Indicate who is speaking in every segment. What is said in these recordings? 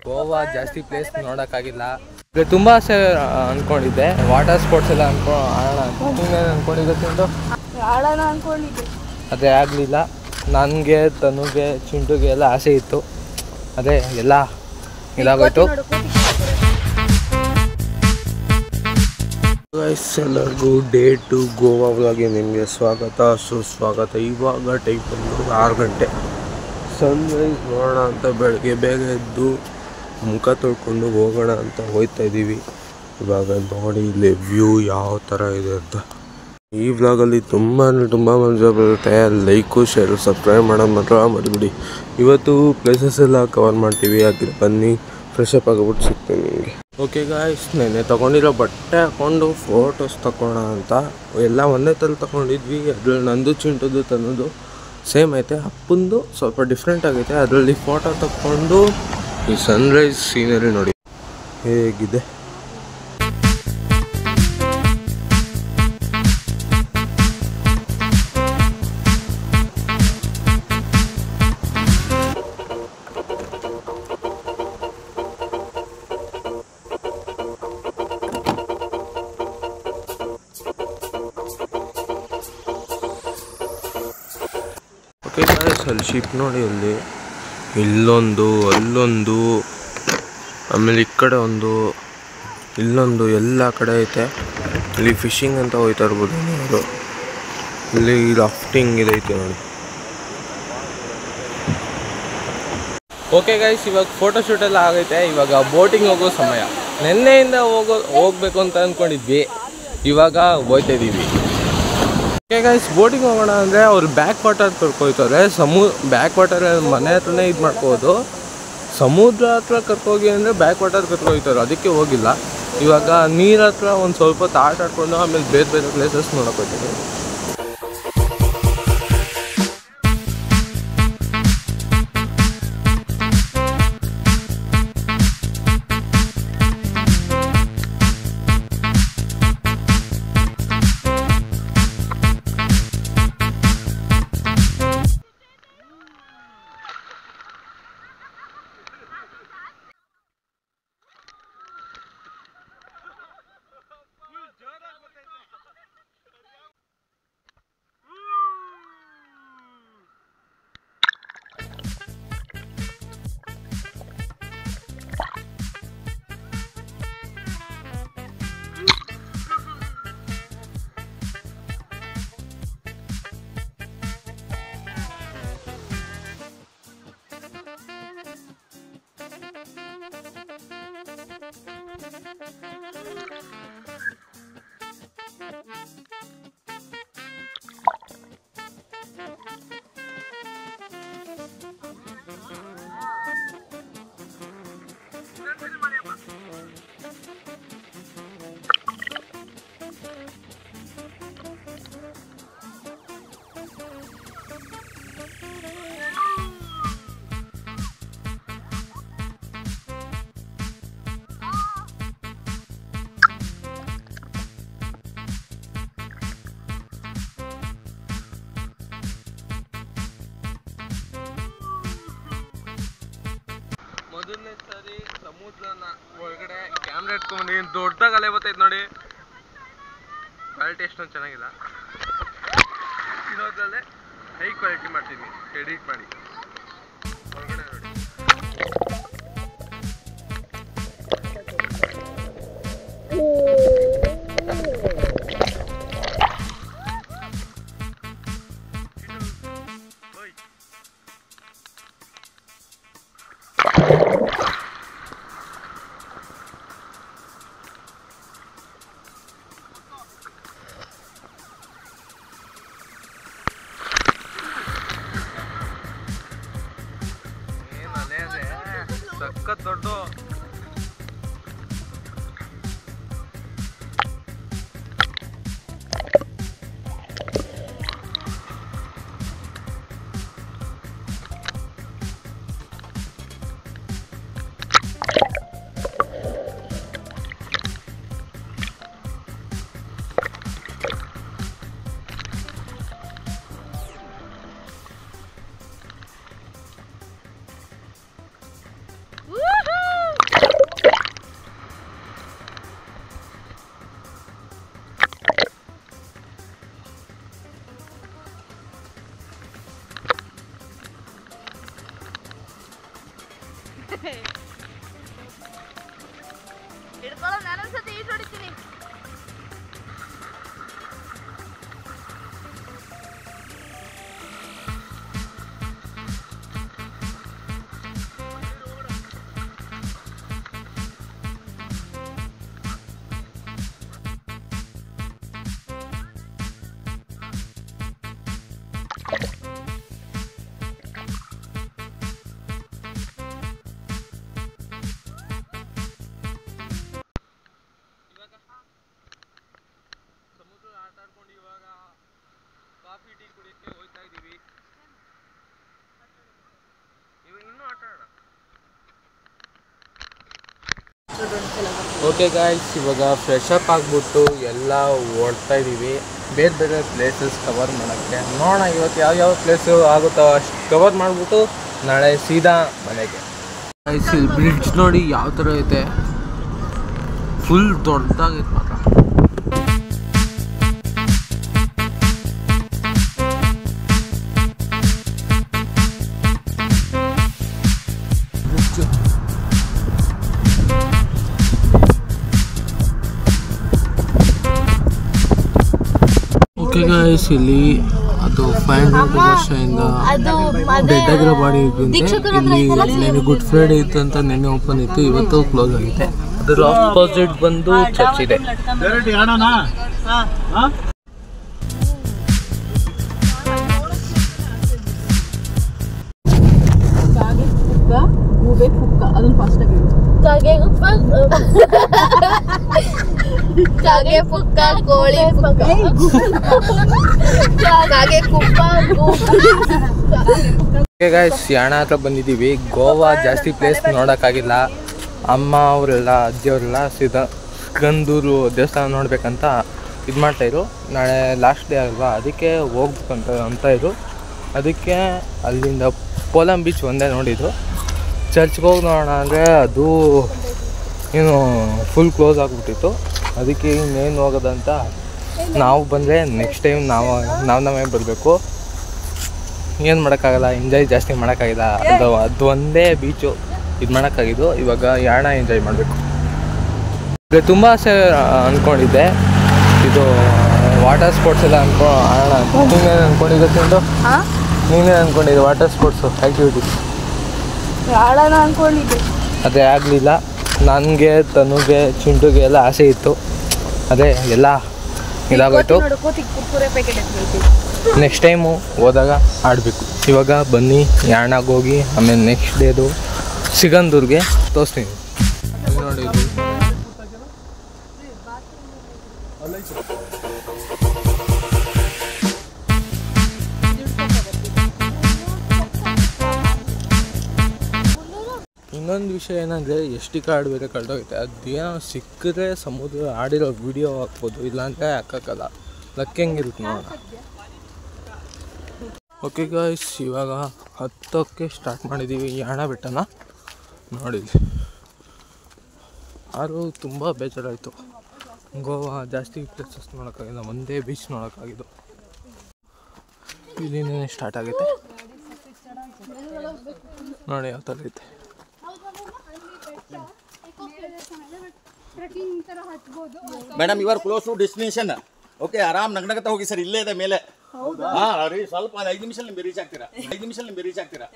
Speaker 1: ಗೋವಾ ಜಾಸ್ತಿ ಪ್ಲೇಸ್ ನೋಡೋಕ್ಕಾಗಿಲ್ಲ. ತುಂಬ ಆಸೆ ಅಂದ್ಕೊಂಡಿದ್ದೆ ವಾಟರ್ ಸ್ಪೋರ್ಟ್ಸ್ ಎಲ್ಲ ಆಡೋಣ ಅಂತ. ನೀನೇನು ಅಂದ್ಕೊಂಡಿದ್ದೆ?
Speaker 2: ಆಡೋಣ ಅಂದ್ಕೊಂಡಿದ್ದೆ,
Speaker 1: ಅದೇ ಆಗಲಿಲ್ಲ. ನನಗೆ ತನುಗೆ ಚಿಂಟುಗೆ ಎಲ್ಲ ಆಸೆ ಇತ್ತು, ಅದೇ ಎಲ್ಲ ಇದಾಗೋಯ್ತು. ಎಲ್ಲರಿಗೂ ಡೇ 2 ಗೋವಾ ವ್ಲಾಗ್ಗೆ ನಿಮಗೆ ಸ್ವಾಗತ ಸುಸ್ವಾಗತ. ಇವಾಗ ಟೈಮ್ ಬಂದು 6 ಗಂಟೆ. ಸನ್ರೈಸ್ ನೋಡೋಣ ಅಂತ ಬೆಳಗ್ಗೆ ಬೇಗ ಎದ್ದು ಮುಖ ತೊಳ್ಕೊಂಡು ಹೋಗೋಣ ಅಂತ ಹೋಗ್ತಾ ಇದ್ದೀವಿ. ಇವಾಗ ನೋಡಿ ಇಲ್ಲಿ ವ್ಯೂ ಯಾವ ಥರ ಇದೆ ಅಂತ. ಈ ವ್ಲಾಗಲ್ಲಿ ತುಂಬ ಮಜಾ ಬರುತ್ತೆ. ಲೈಕು ಶೇರು ಸಬ್ಸ್ಕ್ರೈಬ್ ಮಾಡೋದು ಮಾತ್ರ ಮರಿಬಿಡಿ. ಇವತ್ತು ಪ್ಲೇಸಸ್ ಎಲ್ಲ ಕವರ್ ಮಾಡ್ತೀವಿ, ಅದಕ್ಕೆ ಬನ್ನಿ ಫ್ರೆಶ್ ಅಪ್ ಆಗಿಬಿಟ್ಟು ಸಿಗ್ತೀನಿ ನಿಮಗೆ. ಓಕೆ ಗಾಯ್ಸ್, ನೆನ್ನೆ ತೊಗೊಂಡಿರೋ ಬಟ್ಟೆ ಹಾಕ್ಕೊಂಡು ಫೋಟೋಸ್ ತಗೊಳ್ಳೋಣ ಅಂತ ಎಲ್ಲ ಒಂದೇ ಥರ ತೊಗೊಂಡಿದ್ವಿ. ಅದ್ರಲ್ಲಿ ನಂದು ಚಿಂಟುದು ತನ್ನದು ಸೇಮ್ ಐತೆ, ಅಪ್ಪಂದು ಸ್ವಲ್ಪ ಡಿಫ್ರೆಂಟ್ ಆಗೈತೆ. ಅದರಲ್ಲಿ ಫೋಟೋ ತಕ್ಕೊಂಡು ಈ ಸನ್ರೈಸ್ ಸೀನರಿ ನೋಡಿ ಹೇಗಿದೆ. ಓಕೆ ಗಾಯ್ಸ್, ಅಲ್ಲಿ ಶಿಪ್ ನೋಡಿ, ಅಲ್ಲಿ ಇಲ್ಲೊಂದು ಅಲ್ಲೊಂದು ಆಮೇಲೆ ಈ ಕಡೆ ಒಂದು ಇಲ್ಲೊಂದು ಎಲ್ಲ ಕಡೆ ಐತೆ. ಇಲ್ಲಿ ಫಿಶಿಂಗ್ ಅಂತ ಹೋಗ್ತಾ ಇರ್ಬೋದು ಅವರು. ಇಲ್ಲಿ ರಾಫ್ಟಿಂಗ್ ಇದೈತೆ ನೋಡಿ. ಓಕೆ ಗೈಸ್, ಇವಾಗ ಫೋಟೋಶೂಟ್ ಎಲ್ಲ ಆಗೈತೆ. ಇವಾಗ ಬೋಟಿಂಗ್ ಹೋಗೋ ಸಮಯ. ನಿನ್ನೆಯಿಂದ ಹೋಗ್ಬೇಕು ಅಂತ ಅಂದ್ಕೊಂಡಿದ್ವಿ, ಇವಾಗ ಹೋಗ್ತಾ ಇದ್ದೀವಿ. ಓಕೆ ಗೈಸ್, ಬೋಟಿಂಗ್ ಹೋಗೋಣ ಅಂದರೆ ಅವ್ರು ಬ್ಯಾಕ್ ವಾಟರ್ ಕರ್ಕೊಯ್ತಾರೆ. ಬ್ಯಾಕ್ ವಾಟರ್ ಮನೆ ಹತ್ರನೇ ಇದು ಮಾಡ್ಕೋಬೋದು. ಸಮುದ್ರ ಹತ್ರ ಕರ್ಕೋಗಿ ಅಂದರೆ ಬ್ಯಾಕ್ ವಾಟರ್ ಕರ್ಕೊಯ್ತಾರೆ, ಅದಕ್ಕೆ ಹೋಗಿಲ್ಲ. ಇವಾಗ ನೀರ ಹತ್ರ ಒಂದು ಸ್ವಲ್ಪ ಹೊತ್ತು ಆಟ ಆಡ್ಕೊಂಡು ಆಮೇಲೆ ಬೇರೆ ಬೇರೆ ಪ್ಲೇಸಸ್ ನೋಡೋಕ್ಕೋಗ್ತೀವಿ. ಮೊದಲನೇ ಸಾರಿ ಸಮುದ್ರನ ಒಳಗಡೆ ಕ್ಯಾಮ್ರಾ ಇಟ್ಕೊಂಡು ದೊಡ್ಡದಾಗ ಅಲೆ ಬರ್ತೈತೆ ನೋಡಿ. ಕ್ವಾಲಿಟಿ ಎಷ್ಟೊಂದು ಚೆನ್ನಾಗಿಲ್ಲ, ಇರೋದ್ರಲ್ಲೇ ಹೈ ಕ್ವಾಲಿಟಿ ಮಾಡ್ತೀನಿ ಎಡಿಟ್ ಮಾಡಿ. ಹೊರಗಡೆ ನೋಡಿ ಸಖತ್ ದೊಡ್ಡ.
Speaker 2: ಹಿಡ್ಕೊಳ್ಳೋ ನಾನೊಂದ್ಸತಿ ಈಟ್ ಹೊಡಿತೀನಿ.
Speaker 1: ಕಾಫಿ ಟೀ ಕುಡಿಯೋಕ್ಕೆ ಹೋಗ್ತಾ ಇದ್ದೀವಿ. ಇವಾಗ ಇನ್ನೂ ಆಟ ಆಡೋಣ. ಓಕೆ ಗಾಯ್ಸ್, ಇವಾಗ ಫ್ರೆಶ್ ಅಪ್ ಆಗಿಬಿಟ್ಟು ಎಲ್ಲ ಓಡ್ತಾ ಇದ್ದೀವಿ ಬೇರೆ ಬೇರೆ ಪ್ಲೇಸಸ್ ಕವರ್ ಮಾಡೋಕ್ಕೆ. ನೋಡೋಣ ಇವತ್ತು ಯಾವ್ಯಾವ ಪ್ಲೇಸು ಆಗುತ್ತೋ ಅಷ್ಟು ಕವರ್ ಮಾಡಿಬಿಟ್ಟು ನಾಳೆ ಸೀದಾ ಮನೆಗೆ. ಗಾಯ್ಸ್, ಇಲ್ಲಿ ಬ್ರಿಡ್ಜ್ ನೋಡಿ ಯಾವ ಥರ ಐತೆ, ಫುಲ್ ದೊಡ್ಡದಾಗೈತೆ ಮಾತ್ರ. ಓಕೆ ಗಾಯ್ಸ್, ಇಲ್ಲಿ ಅದು 500 ವರ್ಷದಿಂದ ಡೆಡ್ ಆಗಿರೋ ಬಾಡಿ ಇಲ್ಲಿ ನೆನೆ ಗುಡ್ ಫ್ರೈಡೆ ಇತ್ತು ಅಂತ ನೆನ್ನೆ ಓಪನ್ ಇತ್ತು, ಇವತ್ತು ಕ್ಲೋಸ್ ಆಗಿದೆ. ಅದರ ಆಪೋಸಿಟ್ ಬಂದು ಚರ್ಚ್ ಇದೆ.
Speaker 2: ಕಾಗೆ ಪುಕ್ಕ, ಕೋಳಿ ಪುಕ್ಕ, ಕಾಗೆ ಕುಪ್ಪ.
Speaker 1: ಓಕೆ ಗಾಯ್ಸ್, ಯಾಣ ಹತ್ರ ಬಂದಿದ್ದೀವಿ. ಗೋವಾ ಜಾಸ್ತಿ ಪ್ಲೇಸ್ ನೋಡೋಕ್ಕಾಗಿಲ್ಲ. ಅಮ್ಮ ಅವರೆಲ್ಲ ಅಜ್ಜಿಯವರೆಲ್ಲ ಸೀದಾ ಸಿಗಂದೂರು ದೇವಸ್ಥಾನ ನೋಡ್ಬೇಕಂತ ಇದು ಮಾಡ್ತಾಯಿದ್ರು. ನಾಳೆ ಲಾಸ್ಟ್ ಡೇ ಅಲ್ವಾ, ಅದಕ್ಕೆ ಹೋಗ್ಬೇಕಂತ ಇದ್ರು. ಅದಕ್ಕೆ ಅಲ್ಲಿಂದ ಪೋಲಂ ಬೀಚ್ ಒಂದೇ ನೋಡಿದ್ರು. ಚರ್ಚ್ಗೆ ಹೋಗಿ ನೋಡೋಣ ಅಂದರೆ ಅದು ಏನು ಫುಲ್ ಕ್ಲೋಸ್ ಆಗಿಬಿಟ್ಟಿತ್ತು. ಅದಕ್ಕೆ ಇನ್ನೇನು ಹೋಗೋದಂತ ನಾವು ಬಂದರೆ ನೆಕ್ಸ್ಟ್ ಟೈಮ್ ನಾವೇ ಬರಬೇಕು. ಏನು ಮಾಡೋಕ್ಕಾಗಲ್ಲ, ಎಂಜಾಯ್ ಜಾಸ್ತಿ ಮಾಡೋಕ್ಕಾಗಿಲ್ಲ. ಅದು ಒಂದೇ ಬೀಚು ಇದು ಮಾಡೋಕ್ಕಾಗಿದ್ದು. ಇವಾಗ ಯಾಣ ಎಂಜಾಯ್ ಮಾಡಬೇಕು. ಈಗ ತುಂಬ ಆಸೆ ಅಂದ್ಕೊಂಡಿದ್ದೆ, ಇದು ವಾಟರ್ ಸ್ಪೋರ್ಟ್ಸ್ ಎಲ್ಲ ಆಡೋಣ ಅಂತ. ನೀನೇನು ಅಂದ್ಕೊಂಡಿದ್ದೆ ತಿಂದು? ನೀನೇನು ಅಂದ್ಕೊಂಡಿದ್ದೆ ವಾಟರ್ ಸ್ಪೋರ್ಟ್ಸು ಆ್ಯಕ್ಟಿವಿಟೀಸ್
Speaker 2: ಆಡೋಣ ಅಂದ್ಕೊಂಡಿದ್ದೆ,
Speaker 1: ಅದೇ ಆಗಲಿಲ್ಲ. ನನಗೆ, ತನುಗೆ, ಚಿಂಟುಗೆ ಎಲ್ಲ ಆಸೆ ಇತ್ತು, ಅದೇ ಎಲ್ಲ ಇದಾಗೋಯ್ತು. ನೆಕ್ಸ್ಟ್ ಟೈಮು ಹೋದಾಗ ಆಡಬೇಕು. ಇವಾಗ ಬನ್ನಿ ಯಾಣಾಗ ಹೋಗಿ ಆಮೇಲೆ ನೆಕ್ಸ್ಟ್ ಡೇದು ಸಿಗಂದೂರ್ಗೆ ತೋರಿಸ್ತೀನಿ. ನೋಡಿ ಇನ್ನೊಂದು ವಿಷಯ ಏನಂದರೆ ಎಸ್ ಟಿ ಕಾರ್ಡ್ ಬೇರೆ ಕಳೆದೋಗುತ್ತೆ. ಅದೇನೋ ಸಿಕ್ಕಿದ್ರೆ ಸಮುದ್ರ ಆಡಿರೋ ವಿಡಿಯೋ ಹಾಕ್ಬೋದು, ಇಲ್ಲಾಂದರೆ ಹಾಕೋಕ್ಕಲ್ಲ. ಲಕ್ ಹೆಂಗಿರುತ್ತೆ ನೋಡೋಣ. ಓಕೆ ಗಾಯ್ಸ್, ಇವಾಗ 10ಕ್ಕೆ ಸ್ಟಾರ್ಟ್ ಮಾಡಿದ್ದೀವಿ ಯಾಣ ಬೆಟ್ಟನ. ನೋಡಿ ಆದರೂ ತುಂಬ ಬೇಜಾರಾಯಿತು. ಗೋವಾ ಜಾಸ್ತಿ ಪ್ಲೇಸಸ್ ನೋಡೋಕ್ಕಾಗಿಲ್ಲ, ಒಂದೇ ಬೀಚ್ ನೋಡೋಕ್ಕಾಗಿದ್ದು. ಇಲ್ಲಿಂದನೇ ಸ್ಟಾರ್ಟ್ ಆಗುತ್ತೆ ನೋಡಿ ಯಾವ ಥರ ಐತೆ.
Speaker 3: Madam, you are close to destination. Okay, ಆರಾಮ್ ನಗನಗತ ಹೋಗಿ ಸರ್, ಇಲ್ಲೇ ಇದೆ ಮೇಲೆ. ಹಾ ರೀ, ಸ್ವಲ್ಪ 5 ನಿಮಿಷ ನಿಮ್ಗೆ ರೀಚ್ ಆಗ್ತೀರಾ. 5 ನಿಮಿಷ ನಿಮ್ಗೆ ರೀಚ್ ಆಗ್ತೀರಾ.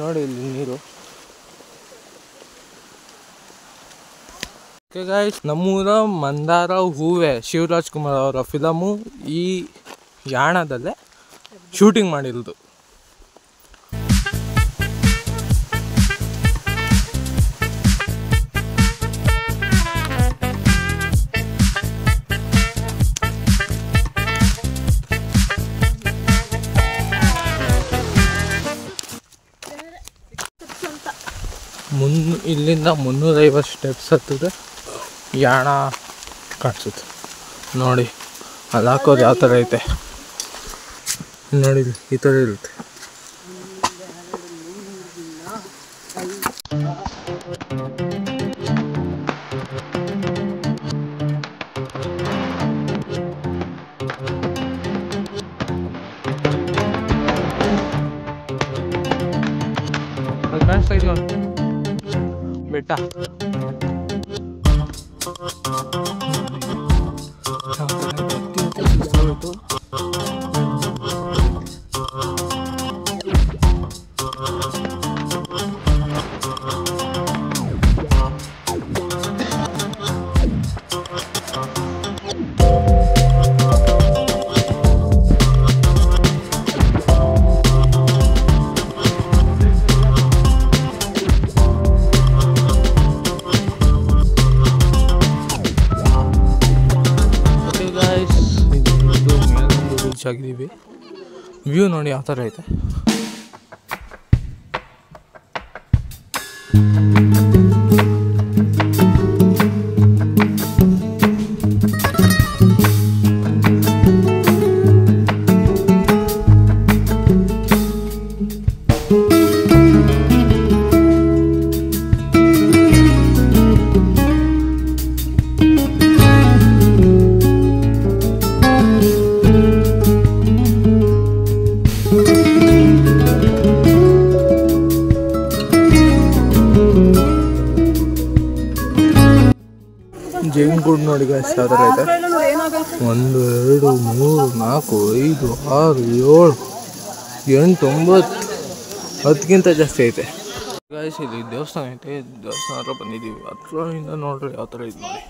Speaker 1: ನೋಡಿ ಇಲ್ಲಿ ನೀರು. ಓಕೆ ಗಾಯ್ಸ್, ನಮ್ಮೂರ ಮಂದಾರ ಹೂವೆ ಶಿವರಾಜ್ ಕುಮಾರ್ ಅವರ ಫಿಲಮು ಈ ಯಾಣದಲ್ಲೇ ಶೂಟಿಂಗ್ ಮಾಡಿರೋದು. ಇಲ್ಲಿಂದ 350 ಸ್ಟೆಪ್ಸ್ ಹತ್ತಿದ್ರೆ ಯಾಣ ಕಾಣಿಸುತ್ತೆ. ನೋಡಿ ಅಲ್ಲಿ ಹಾಕೋದು ಯಾವ ಥರ ಐತೆ ನೋಡಿ, ಈ ಥರ ಇರುತ್ತೆ. ಕಾಣಿಸ್ತಾ ಇದೆಯೋ ಬೆಟ್ಟ. ಸುಸ್ತಾಗೋಯ್ತು. ಆಗಿದ್ದೀವಿ. ವ್ಯೂ ನೋಡಿ ಯಾವ ಥರ ಐತೆ. ಜೈನ್ ಗೂಡ್ ನೋಡಿ ಗಾಯ್ಸ್ ಯಾವ ಥರ ಐತೆ. 1 2 3 4 5 6 7 8 9 10ಕ್ಕಿಂತ ಜಾಸ್ತಿ ಐತೆ ಗಾಯ್ಸ್. ಇಲ್ಲಿ ದೇವಸ್ಥಾನ ಐತೆ. ದೇವಸ್ಥಾನ ಹತ್ರ ಬಂದಿದ್ದೀವಿ. ಹತ್ರದಿಂದ ನೋಡ್ರಿ ಯಾವ ಥರ ಇದೆ ನೋಡಿ.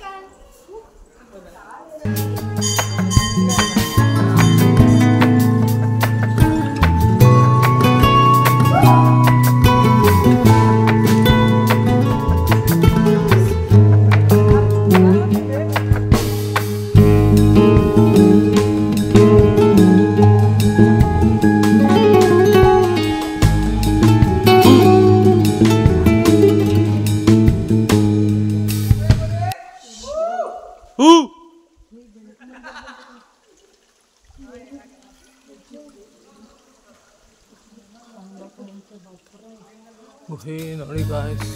Speaker 1: ಗುಹೆ ನೋಡಿ ಗಾಯ್ಸ್.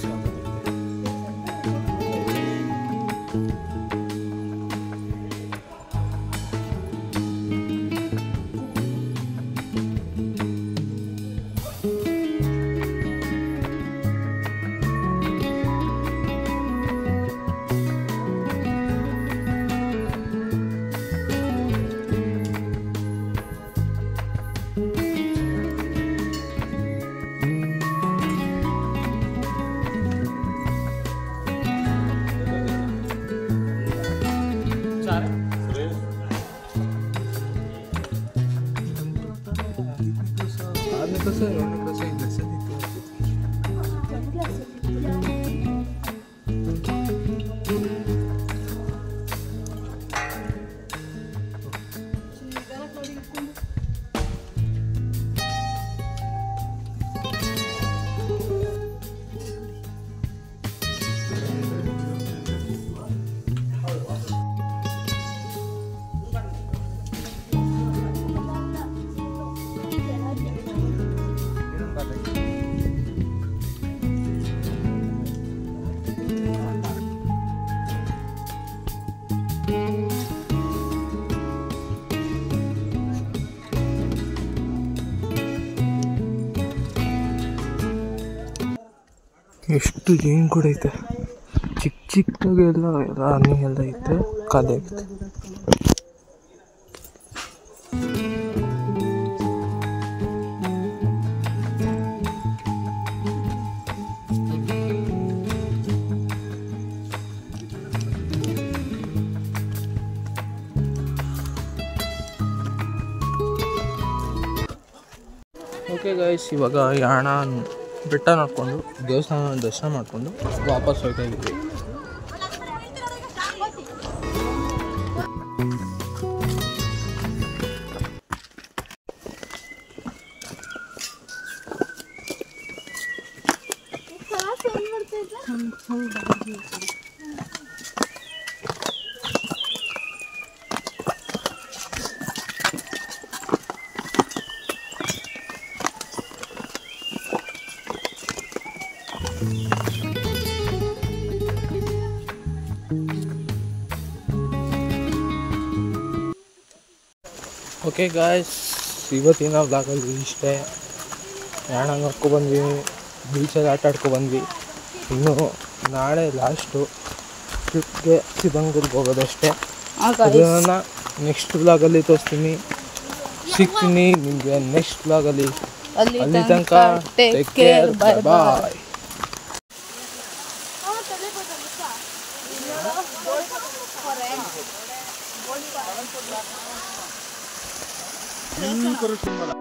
Speaker 1: ಎಷ್ಟು ಜೈನ್ ಕೂಡ ಐತೆ. ಚಿಕ್ಕ ಚಿಕ್ಕದಾಗೆಲ್ಲ ರಾಣಿ ಎಲ್ಲ ಐತೆ. ಖಾಲಿ ಆಗೈತೆ. ಓಕೆ ಗೈಸ್, ಇವಾಗ ಯಾಣ ಬೆಟ್ಟ ನೋಡಿಕೊಂಡು ದೇವಸ್ಥಾನ ದರ್ಶನ ಮಾಡಿಕೊಂಡು ವಾಪಸ್ ಹೋಗ್ತಾ ಇದ್ದೀವಿ. ಓಕೆ ಗಾಯ್ಸ್, ಇವತ್ತಿನ ವ್ಲಾಗಲ್ಲಿ ಇಷ್ಟೇ. ಯಾಣ ನೋಡ್ಕೊಬಂದ್ವಿ. ಬೀಚಲ್ಲಿ ಆಟ ಆಡ್ಕೊ ಬಂದ್ವಿ. ಇನ್ನು ನಾಳೆ ಲಾಸ್ಟು ಟ್ರಿಪ್ಗೆ ಚಿದಂಗೂರ್ಗೆ ಹೋಗೋದಷ್ಟೇ. ಅದನ್ನು ನೆಕ್ಸ್ಟ್ ವ್ಲಾಗಲ್ಲಿ ತೋರಿಸ್ತೀನಿ. ಸಿಗ್ತೀನಿ ನಿಮಗೆ ನೆಕ್ಸ್ಟ್ ವ್ಲಾಗಲ್ಲಿ. ಅಲ್ಲಿ ತನಕ ಟೇಕ್ ಕೇರ್, ಬಾಯ್ ಬಾಯ್.
Speaker 3: करो